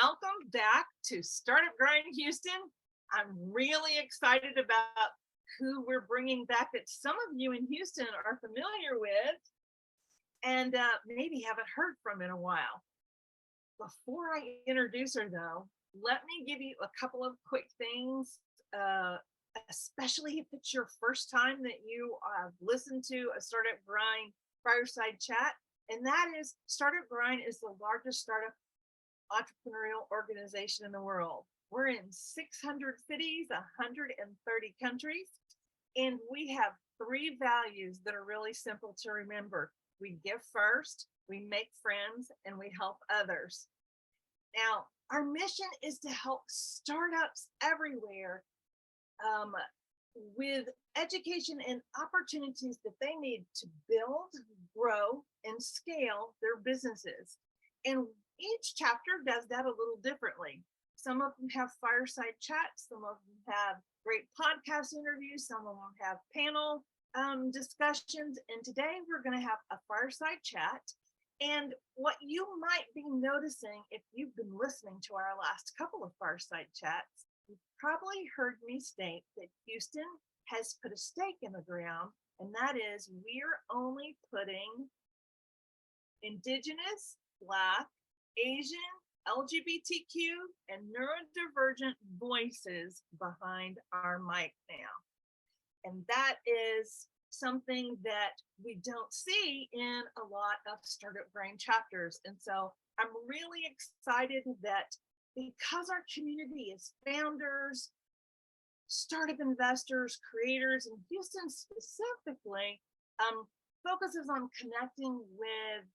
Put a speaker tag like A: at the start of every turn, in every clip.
A: welcome back to Startup Grind Houston. I'm really excited about who we're bringing back that some of you in Houston are familiar with and maybe haven't heard from in a while. Before I introduce her though, let me give you a couple of quick things, especially if it's your first time that you listened to a Startup Grind fireside chat. And that is, Startup Grind is the largest startup entrepreneurial organization in the world. We're in 600 cities, 130 countries, and we have three values that are really simple to remember. We give first, we make friends, and we help others. Now, our mission is to help startups everywhere with education and opportunities that they need to build, grow, and scale their businesses. And each chapter does that a little differently. Some of them have fireside chats, some of them have great podcast interviews, some of them have panel discussions, and today we're going to have a fireside chat. And what you might be noticing if you've been listening to our last couple of fireside chats, you've probably heard me state that Houston has put a stake in the ground, and that is we're only putting Indigenous, Black, Asian, LGBTQ, and neurodivergent voices behind our mic now. And that is something that we don't see in a lot of Startup Grind chapters. And so I'm really excited that because our community is founders, startup investors, creators, and Houston specifically focuses on connecting with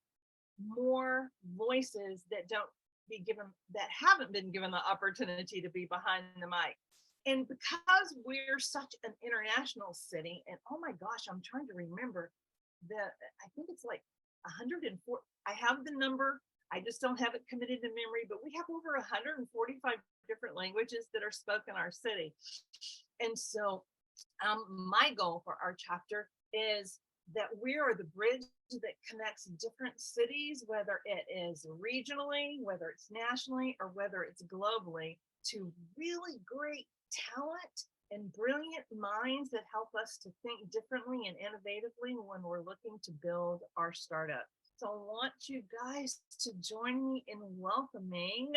A: more voices that haven't been given the opportunity to be behind the mic. And because we're such an international city, and oh my gosh, I'm trying to remember I think it's like 104. I have the number, I just don't have it committed to memory, but we have over 145 different languages that are spoken in our city. And so my goal for our chapter is that we are the bridge that connects different cities, whether it is regionally, whether it's nationally, or whether it's globally, to really great talent and brilliant minds that help us to think differently and innovatively when we're looking to build our startup. So I want you guys to join me in welcoming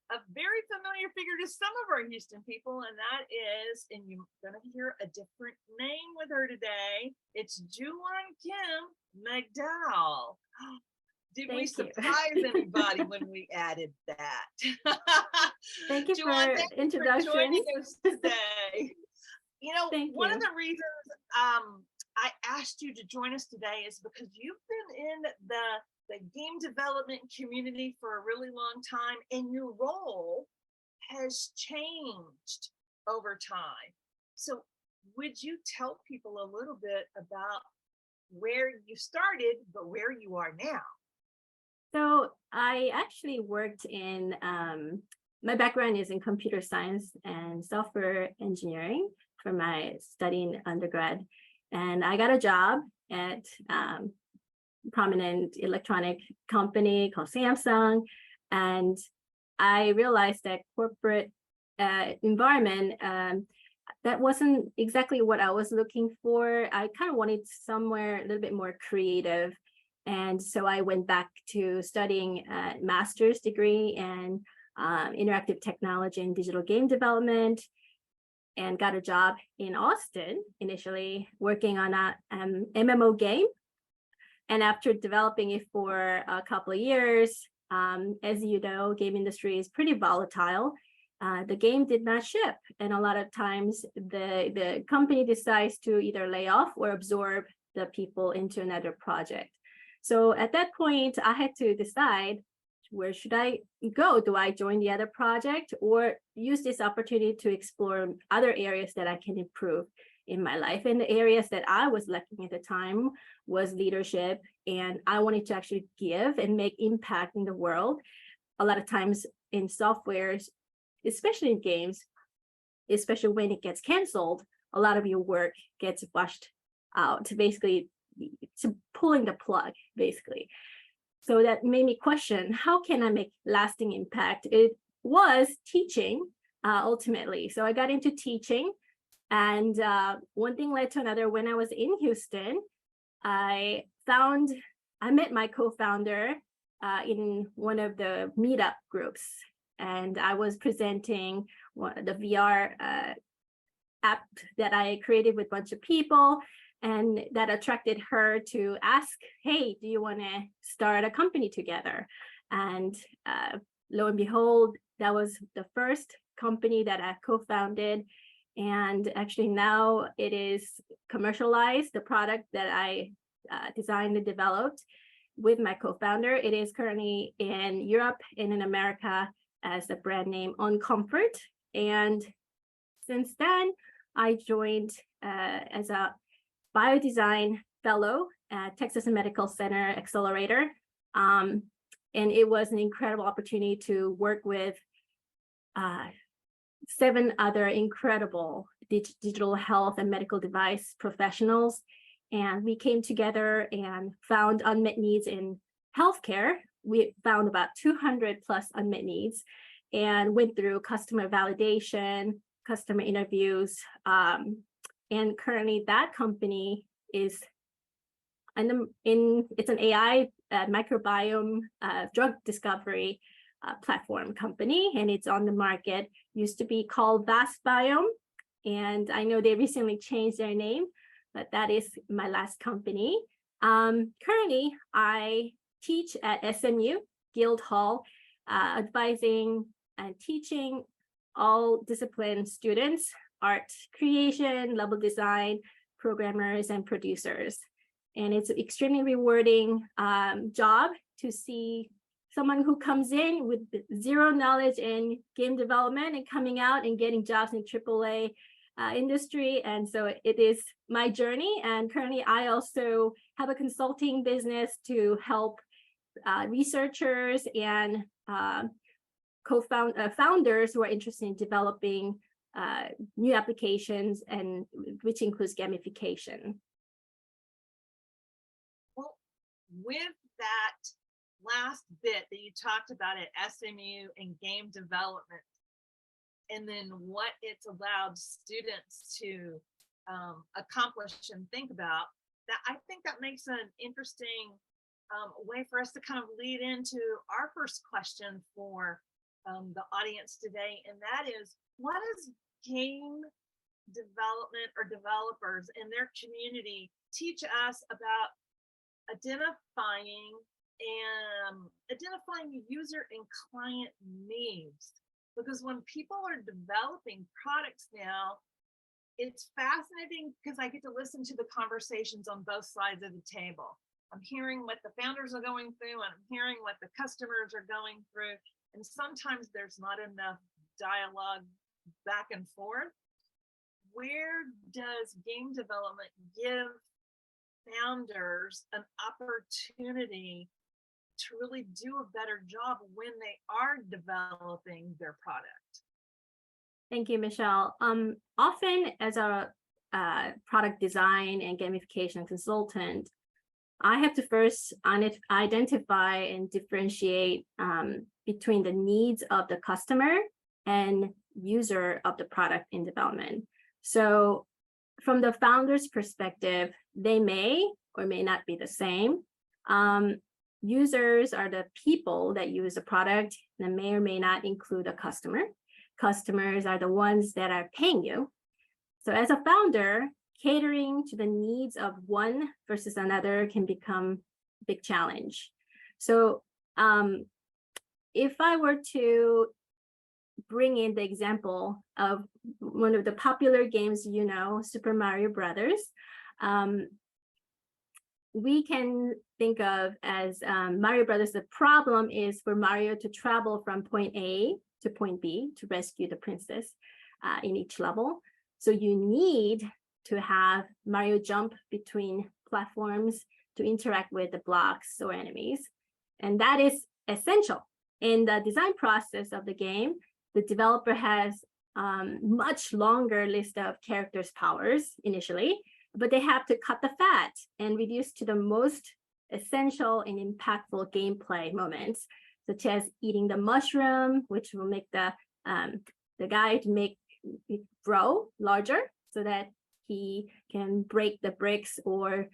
A: a very familiar figure to some of our Houston people, and that is, and you're gonna hear a different name with her today, it's Joowon Kim MacDowell. Did we surprise anybody when we added that?
B: Thank you
A: Joowon,
B: for introduction.
A: Joining us today. You know, one of the reasons I asked you to join us today is because you've been in the game development community for a really long time, and your role has changed over time. So would you tell people a little bit about where you started, but where you are now?
B: So I actually worked in, my background is in computer science and software engineering for my studying undergrad. And I got a job at prominent electronic company called Samsung, and I realized that corporate environment that wasn't exactly what I was looking for. I kind of wanted somewhere a little bit more creative, and so I went back to studying a master's degree in interactive technology and digital game development, and got a job in Austin initially working on a MMO game. And after developing it for a couple of years, as you know, game industry is pretty volatile. The game did not ship. And a lot of times the company decides to either lay off or absorb the people into another project. So at that point, I had to decide, where should I go? Do I join the other project or use this opportunity to explore other areas that I can improve in my life? And the areas that I was lacking at the time was leadership, and I wanted to actually give and make impact in the world. A lot of times in softwares, especially in games, especially when it gets canceled, a lot of your work gets washed out, basically to pulling the plug, basically. So that made me question, how can I make lasting impact? It was teaching ultimately. So I got into teaching, and one thing led to another. When I was in Houston, I met my co-founder in one of the meetup groups, and I was presenting the VR app that I created with a bunch of people, and that attracted her to ask, hey, do you want to start a company together? And lo and behold, that was the first company that I co-founded. And actually now it is commercialized, the product that I designed and developed with my co-founder. It is currently in Europe and in America as the brand name On Comfort. And since then, I joined as a biodesign fellow at Texas Medical Center Accelerator. And it was an incredible opportunity to work with 7 other incredible digital health and medical device professionals. And we came together and found unmet needs in healthcare. We found about 200 plus unmet needs and went through customer validation, customer interviews. And currently that company is it's an AI microbiome drug discovery platform company, and it's on the market. Used to be called Vast Biome, and I know they recently changed their name, but that is my last company. Currently, I teach at SMU Guildhall, advising and teaching all discipline students, art creation, level design, programmers, and producers. And it's an extremely rewarding job to see someone who comes in with 0 knowledge in game development and coming out and getting jobs in AAA industry. And so it is my journey. And currently, I also have a consulting business to help researchers and founders who are interested in developing new applications, and which includes gamification.
A: Well, with that last bit that you talked about at SMU and game development, and then what it's allowed students to accomplish and think about, that I think that makes an interesting way for us to kind of lead into our first question for the audience today, and that is, what does game development or developers in their community teach us about identifying user and client needs? Because when people are developing products now, it's fascinating because I get to listen to the conversations on both sides of the table. I'm hearing what the founders are going through, and I'm hearing what the customers are going through. And sometimes there's not enough dialogue back and forth. Where does game development give founders an opportunity to really do a better job when they are developing their product?
B: Thank you, Michelle. Often as a product design and gamification consultant, I have to first identify and differentiate between the needs of the customer and user of the product in development. So from the founder's perspective, they may or may not be the same. Users are the people that use the product that may or may not include a customer. Customers are the ones that are paying you. So as a founder, catering to the needs of one versus another can become a big challenge. So if I were to bring in the example of one of the popular games, Super Mario Brothers, we can think of as Mario Brothers. The problem is for Mario to travel from point A to point B to rescue the princess in each level. So you need to have Mario jump between platforms to interact with the blocks or enemies. And that is essential. In the design process of the game, the developer has much longer list of characters' powers initially, but they have to cut the fat and reduce to the most essential and impactful gameplay moments, such as eating the mushroom, which will make the guy to make it grow larger so that he can break the bricks or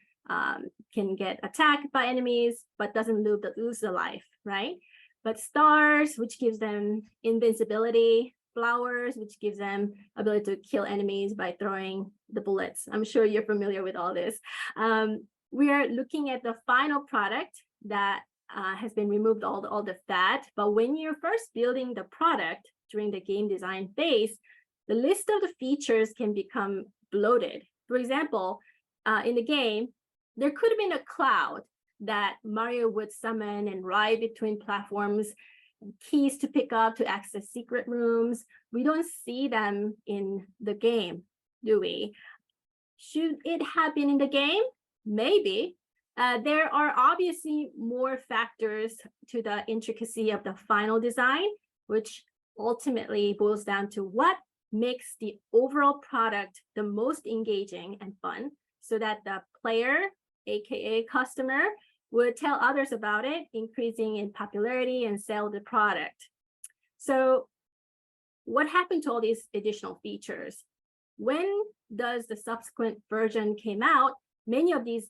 B: can get attacked by enemies, but doesn't lose the life, right? But stars, which gives them invincibility, flowers, which gives them ability to kill enemies by throwing the bullets. I'm sure you're familiar with all this. We are looking at the final product that has been removed all the fat. But when you're first building the product during the game design phase, the list of the features can become bloated. For example, in the game, there could have been a cloud that Mario would summon and ride between platforms, keys to pick up to access secret rooms. We don't see them in the game, do we? Should it have been in the game? Maybe. There are obviously more factors to the intricacy of the final design, which ultimately boils down to what makes the overall product the most engaging and fun, so that the player, aka customer, would tell others about it, increasing in popularity and sell the product. So what happened to all these additional features? When does the subsequent version came out, many of these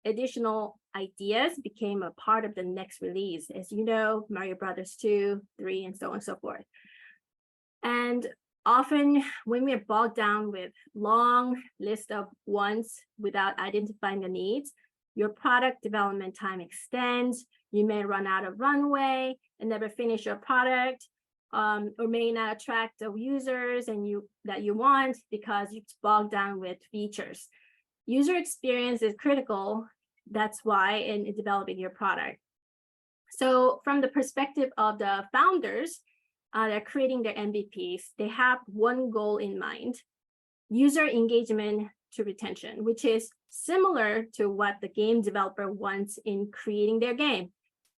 B: additional ideas became a part of the next release. As you know, Mario Brothers 2, 3, and so on and so forth. And often when we're bogged down with long list of wants without identifying the needs, your product development time extends. You may run out of runway and never finish your product, or may not attract the users that you want because it's bogged down with features. User experience is critical. That's why in developing your product. So from the perspective of the founders, they're creating their MVPs. They have one goal in mind: user engagement to retention, which is similar to what the game developer wants in creating their game.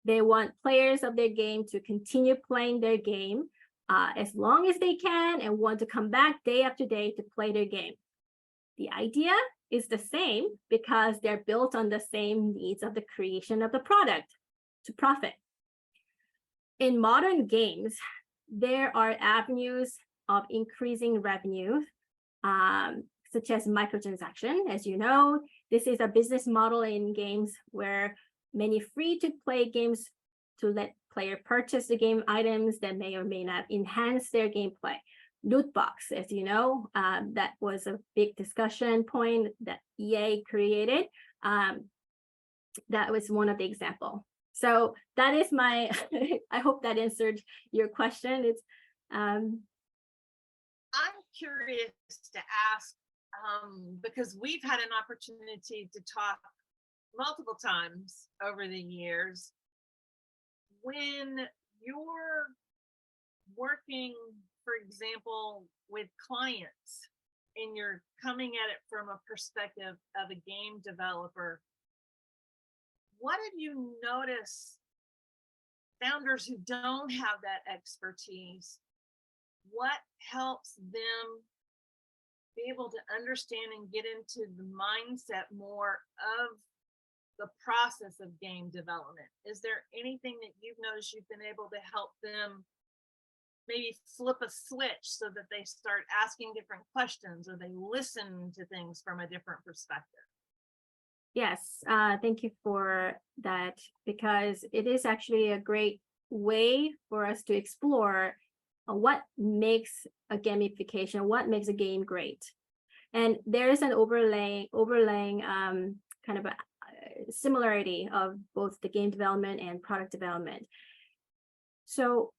B: They want players of their game to continue playing their game as long as they can and want to come back day after day to play their game. The idea is the same because they're built on the same needs of the creation of the product to profit. In modern games, there are avenues of increasing revenue, such as microtransaction. As you know, this is a business model in games where many free-to-play games to let player purchase the game items that may or may not enhance their gameplay. Loot box, as you know, that was a big discussion point that EA created. That was one of the examples. So that is my, I hope that answered your question. It's
A: I'm curious to ask, because we've had an opportunity to talk multiple times over the years. When you're working, for example, with clients and you're coming at it from a perspective of a game developer, what have you noticed founders who don't have that expertise, what helps them be able to understand and get into the mindset more of the process of game development? Is there anything that you've noticed you've been able to help them maybe flip a switch so that they start asking different questions or they listen to things from a different perspective?
B: Yes, thank you for that, because it is actually a great way for us to explore what makes a gamification, what makes a game great. And there is an overlaying kind of a similarity of both the game development and product development. So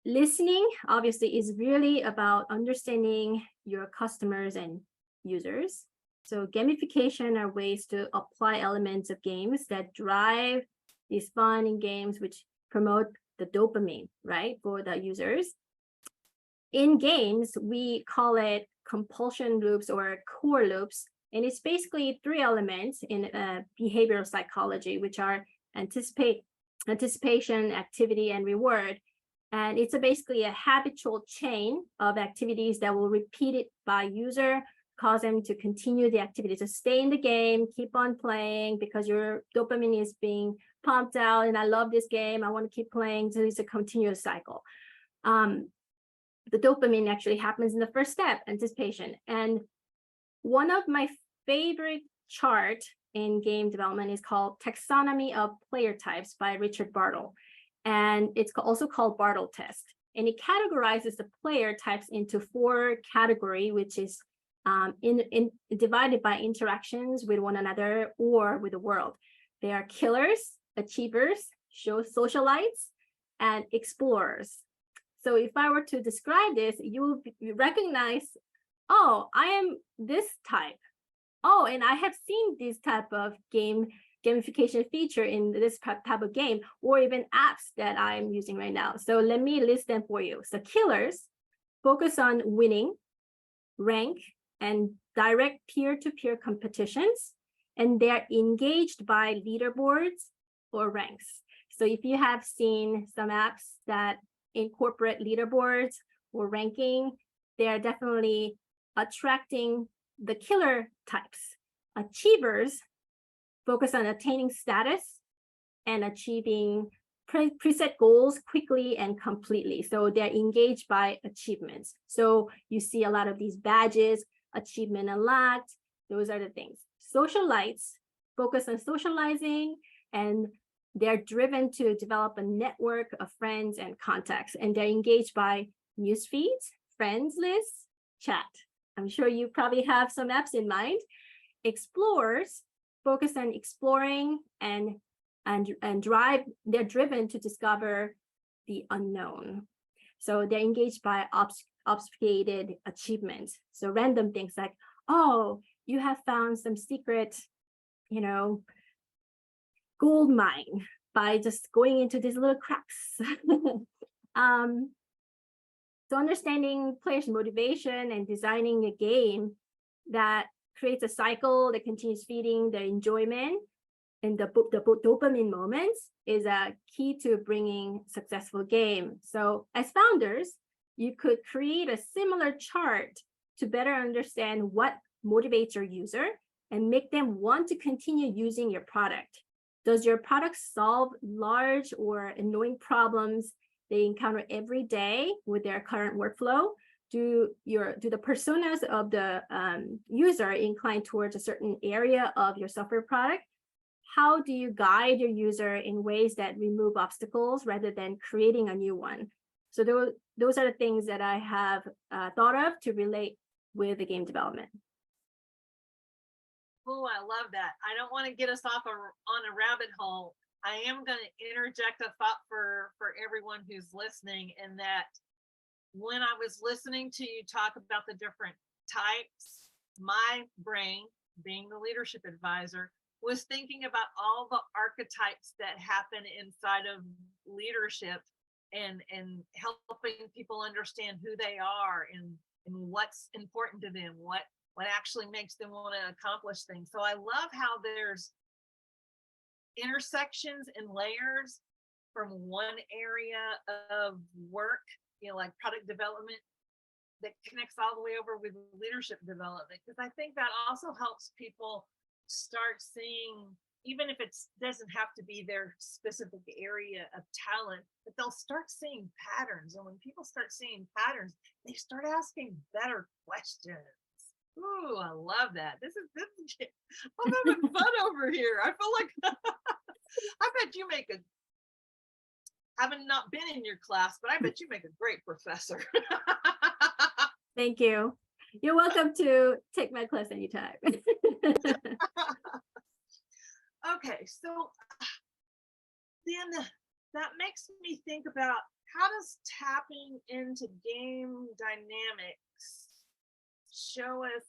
B: listening obviously is really about understanding your customers and users. So gamification are ways to apply elements of games that drive these fun in games, which promote the dopamine, right, for the users. In games, we call it compulsion loops or core loops. And it's basically three elements in behavioral psychology, which are anticipation, activity, and reward. And it's basically a habitual chain of activities that will repeat it by user cause them to continue the activity, to stay in the game, keep on playing because your dopamine is being pumped out. And I love this game. I want to keep playing. So it's a continuous cycle. The dopamine actually happens in the first step, anticipation. And one of my favorite chart in game development is called Taxonomy of Player Types by Richard Bartle. And it's also called Bartle test. And it categorizes the player types into 4 categories, which is divided by interactions with one another or with the world. They are killers, achievers, socialites, and explorers. So if I were to describe this, you will recognize, oh, I am this type. Oh, and I have seen this type of gamification feature in this type of game, or even apps that I'm using right now. So let me list them for you. So killers focus on winning, rank, and direct peer-to-peer competitions, and they're engaged by leaderboards or ranks. So if you have seen some apps that incorporate leaderboards or ranking, they're definitely attracting the killer types. Achievers focus on attaining status and achieving preset goals quickly and completely. So they're engaged by achievements. So you see a lot of these badges, achievement unlocked, those are the things. Socialites focus on socializing, and they're driven to develop a network of friends and contacts, and they're engaged by news feeds, friends lists, chat. I'm sure you probably have some apps in mind. Explorers focus on exploring and drive. They're driven to discover the unknown. So they're engaged by obfuscated achievements. So random things like, oh, you have found some secret, gold mine by just going into these little cracks. So understanding players' motivation and designing a game that creates a cycle that continues feeding the enjoyment and the dopamine moments is a key to bringing successful game. So as founders, you could create a similar chart to better understand what motivates your user and make them want to continue using your product. Does your product solve large or annoying problems they encounter every day with their current workflow? Do the personas of the user incline towards a certain area of your software product? How do you guide your user in ways that remove obstacles rather than creating a new one? So those are the things that I have thought of to relate with the game development.
A: Oh, I love that. I don't want to get us off on a rabbit hole. I am going to interject a thought for everyone who's listening, in that when I was listening to you talk about the different types, my brain, being the leadership advisor, was thinking about all the archetypes that happen inside of leadership and helping people understand who they are and what's important to them, what actually makes them want to accomplish things. So I love how there's intersections and layers from one area of work, like product development, that connects all the way over with leadership development, because I think that also helps people start seeing, even if it doesn't have to be their specific area of talent, but they'll start seeing patterns. And when people start seeing patterns, they start asking better questions. Ooh, I love that. This is I'm having fun over here. I feel like I bet you make haven't not been in your class, but I bet you make a great professor.
B: Thank you. You're welcome to take my class anytime.
A: Okay, so then that makes me think about, how does tapping into game dynamics show us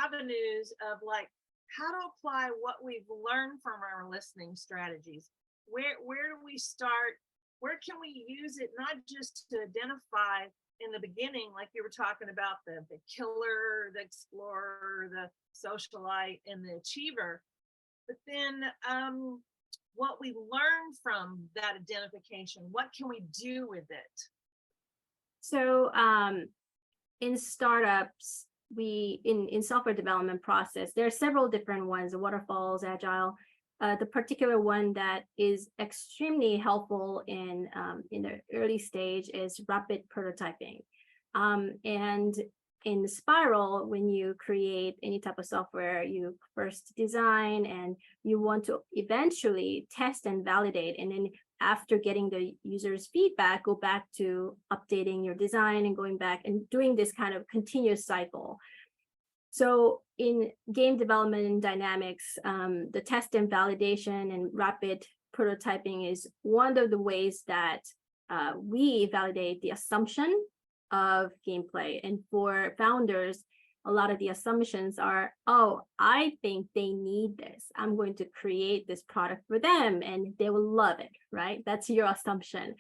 A: avenues of like how to apply what we've learned from our listening strategies? Where do we start? Where can we use it, not just to identify in the beginning, like you were talking about the killer, the explorer, the socialite, and the achiever, but then what we learn from that identification, what can we do with it?
B: So in startups, in software development process, there are several different ones, waterfalls, agile. The particular one that is extremely helpful in the early stage is rapid prototyping. And in Spiral, when you create any type of software, you first design and you want to eventually test and validate. And then after getting the user's feedback, go back to updating your design and going back and doing this kind of continuous cycle. So in game development and dynamics, the test and validation and rapid prototyping is one of the ways that we validate the assumption of gameplay. And for founders, a lot of the assumptions are, oh, I think they need this. I'm going to create this product for them and they will love it, right? That's your assumption.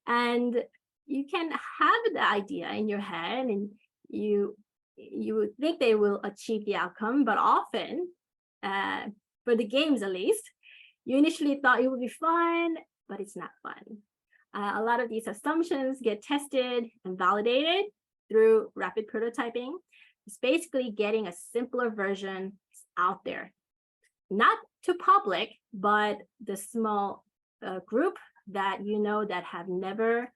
B: And you can have the idea in your head and you would think they will achieve the outcome, but often, for the games at least, you initially thought it would be fun, but it's not fun. A lot of these assumptions get tested and validated through rapid prototyping. It's basically getting a simpler version out there, not to public, but the small group that you know that have never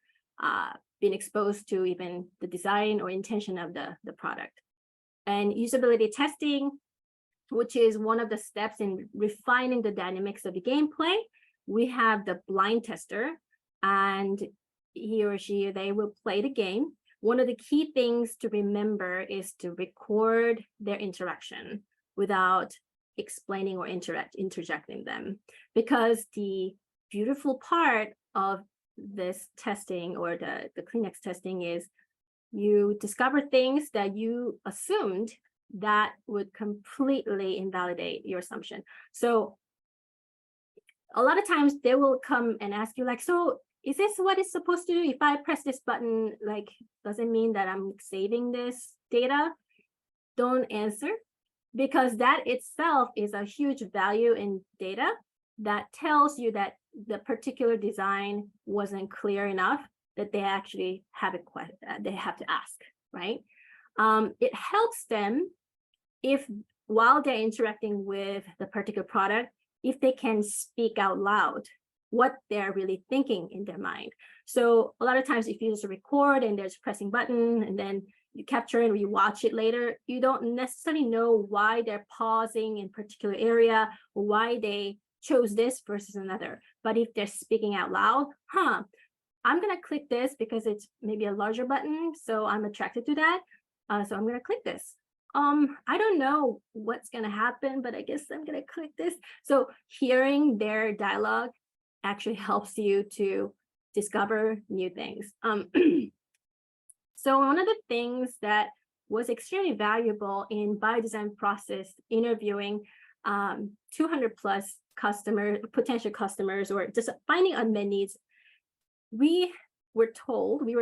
B: been exposed to even the design or intention of the product. And usability testing, which is one of the steps in refining the dynamics of the gameplay. We have the blind tester, and he or she, they will play the game. One of the key things to remember is to record their interaction without explaining or interjecting them, because the beautiful part of this testing or the Kleenex testing is you discover things that you assumed that would completely invalidate your assumption. So a lot of times they will come and ask you like, so is this what it's supposed to do? If I press this button, like, does it mean that I'm saving this data? Don't answer, because that itself is a huge value in data that tells you that the particular design wasn't clear enough, that they actually have they have to ask, right? It helps them if while they're interacting with the particular product, if they can speak out loud what they're really thinking in their mind. So a lot of times if you just record and there's a pressing button and then you capture it or you watch it later, you don't necessarily know why they're pausing in particular area or why they chose this versus another. But if they're speaking out loud, I'm gonna click this because it's maybe a larger button, so I'm attracted to that. So I'm gonna click this. I don't know what's gonna happen, but I guess I'm gonna click this. So hearing their dialogue actually helps you to discover new things. So one of the things that was extremely valuable in biodesign process interviewing 200 plus potential customers, or just finding unmet needs, we were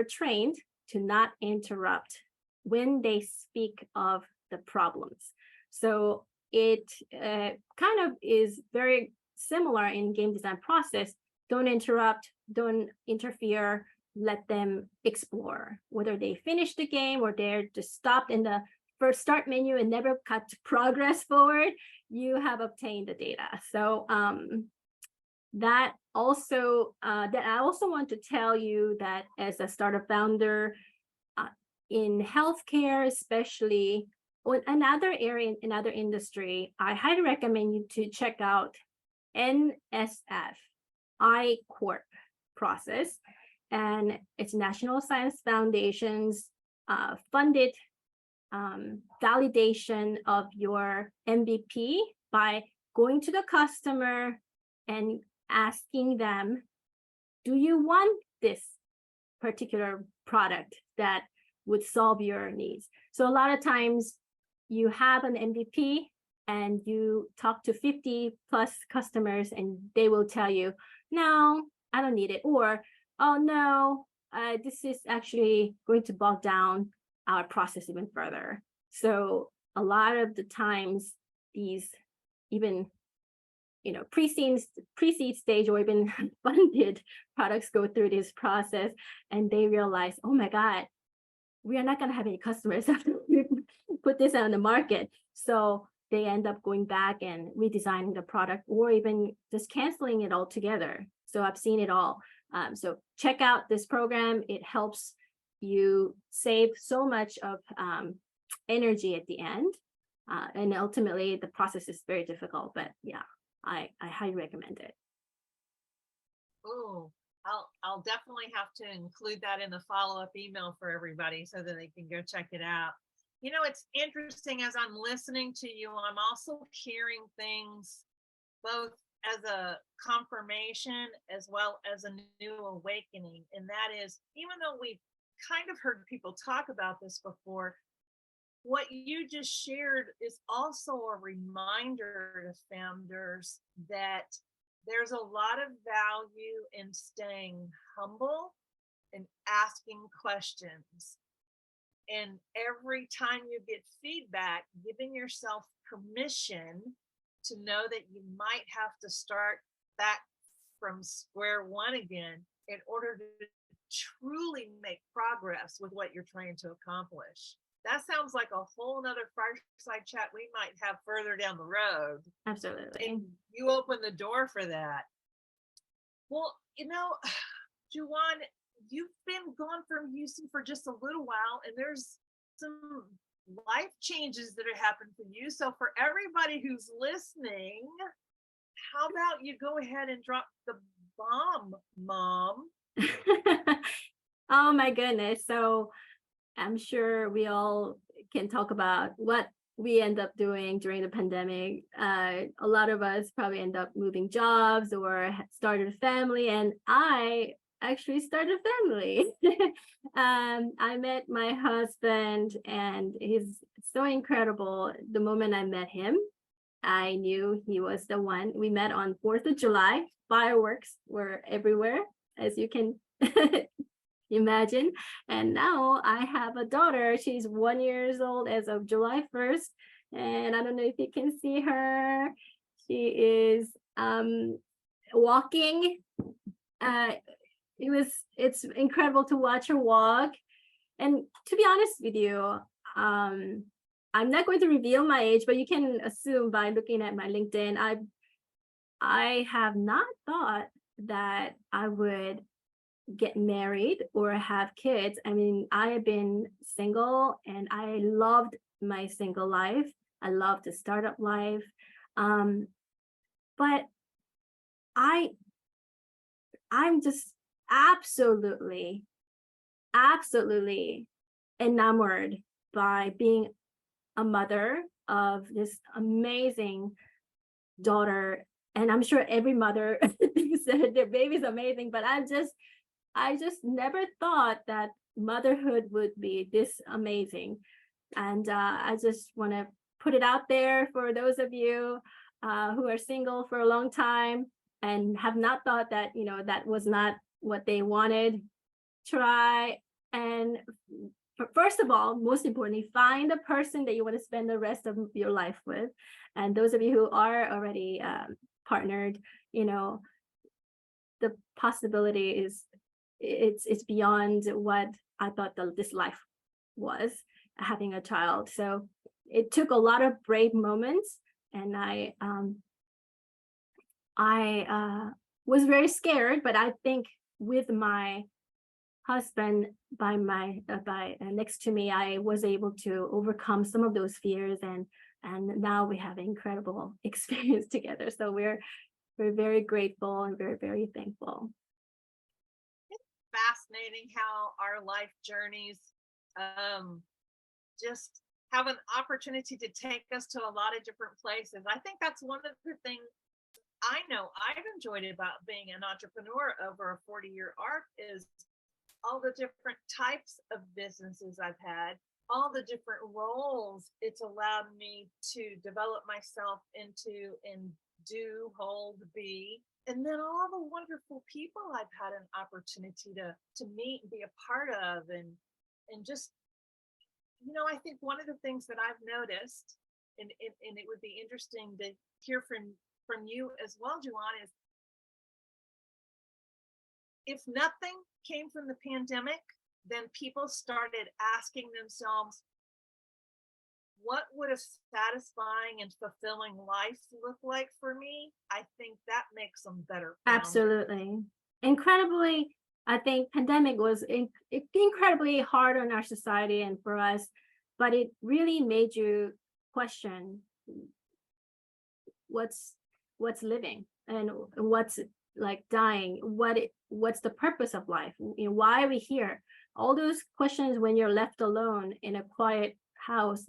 B: trained to not interrupt when they speak of the problems. So it kind of is very similar in game design process. Don't interrupt, don't interfere, let them explore. Whether they finish the game or they're just stopped in the first start menu and never cut progress forward, you have obtained the data. So that I also want to tell you that as a startup founder in healthcare, especially, or another area, in another industry, I highly recommend you to check out NSF I-Corp process. And it's National Science Foundation's funded validation of your MVP by going to the customer and asking them, do you want this particular product that would solve your needs? So a lot of times you have an MVP and you talk to 50 plus customers and they will tell you, no, I don't need it. Or, oh no, this is actually going to bog down our process even further. So a lot of the times these even pre-seed stage or even funded products go through this process and they realize, oh my God, we are not going to have any customers after we put this on the market. So they end up going back and redesigning the product, or even just canceling it altogether. So I've seen it all. So check out this program. It helps you save so much of energy at the end. And ultimately, the process is very difficult. But yeah, I highly recommend it.
A: Oh, I'll definitely have to include that in the follow-up email for everybody so that they can go check it out. You know, it's interesting as I'm listening to you, I'm also hearing things both as a confirmation as well as a new awakening. And that is, even though we've kind of heard people talk about this before, what you just shared is also a reminder to founders that there's a lot of value in staying humble and asking questions. And every time you get feedback, giving yourself permission to know that you might have to start back from square one again in order to truly make progress with what you're trying to accomplish. That sounds like a whole nother fireside chat we might have further down the road.
B: Absolutely.
A: And you open the door for that. Well, you know, Joowon, you've been gone from Houston for just a little while, and there's some life changes that have happened for you. So for everybody who's listening, how about you go ahead and drop the bomb, Mom?
B: Oh my goodness. So I'm sure we all can talk about what we end up doing during the pandemic. A lot of us probably end up moving jobs or started a family, and I actually started a family. I met my husband, and he's so incredible. The moment I met him, I knew he was the one. We met on 4th of July. Fireworks were everywhere, as you can imagine. And now I have a daughter. She's 1 year old as of July 1st. And I don't know if you can see her. She is walking. It's incredible to watch her walk. And to be honest with you, I'm not going to reveal my age, but you can assume by looking at my LinkedIn, I have not thought that I would get married or have kids. I mean, I have been single and I loved my single life. I loved the startup life. But I'm just absolutely enamored by being a mother of this amazing daughter. And I'm sure every mother thinks that their baby's amazing, but I just never thought that motherhood would be this amazing. And I just want to put it out there for those of you who are single for a long time and have not thought that, you know, that was not what they wanted. Try and first of all, most importantly, find a person that you want to spend the rest of your life with. And those of you who are already partnered, you know, the possibility is it's beyond what I thought this life was, having a child. So it took a lot of brave moments, and I was very scared, but I think with my husband by next to me, I was able to overcome some of those fears, and now we have an incredible experience together. So we're very grateful and very thankful.
A: Fascinating how our life journeys just have an opportunity to take us to a lot of different places. I think that's one of the things I know I've enjoyed about being an entrepreneur over a 40-year arc is all the different types of businesses I've had, all the different roles it's allowed me to develop myself into and do, hold, be, and then all the wonderful people I've had an opportunity to meet and be a part of, and just, you know, I think one of the things that I've noticed, and it would be interesting to hear from you as well, Joowon, is if nothing came from the pandemic, then people started asking themselves, what would a satisfying and fulfilling life look like for me, I think that makes them better boundaries.
B: Absolutely. Incredibly, I think pandemic was incredibly hard on our society and for us, but it really made you question what's living and what's like dying, what's the purpose of life, why are we here, all those questions when you're left alone in a quiet house.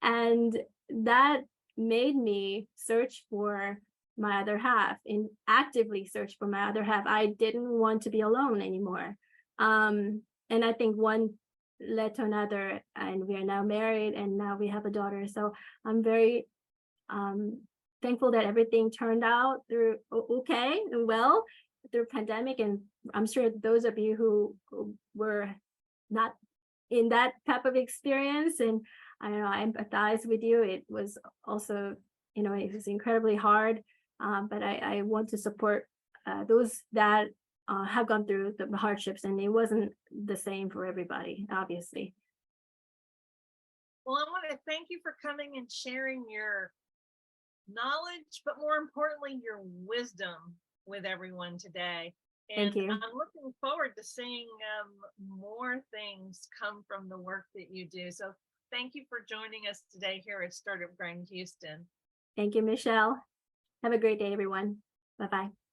B: And that made me search for my other half, and actively search for my other half. I didn't want to be alone anymore. And I think one led to another, and we are now married, and now we have a daughter. So I'm very thankful that everything turned out through okay and well through pandemic. And I'm sure those of you who were not in that type of experience, and I don't know, I empathize with you. It was also, it was incredibly hard. But I want to support those that have gone through the hardships, and it wasn't the same for everybody, obviously.
A: Well, I want to thank you for coming and sharing your knowledge, but more importantly, your wisdom with everyone today. And
B: Thank you.
A: I'm looking forward to seeing more things come from the work that you do. So thank you for joining us today here at Startup Grind Houston.
B: Thank you, Michelle. Have a great day, everyone. Bye-bye.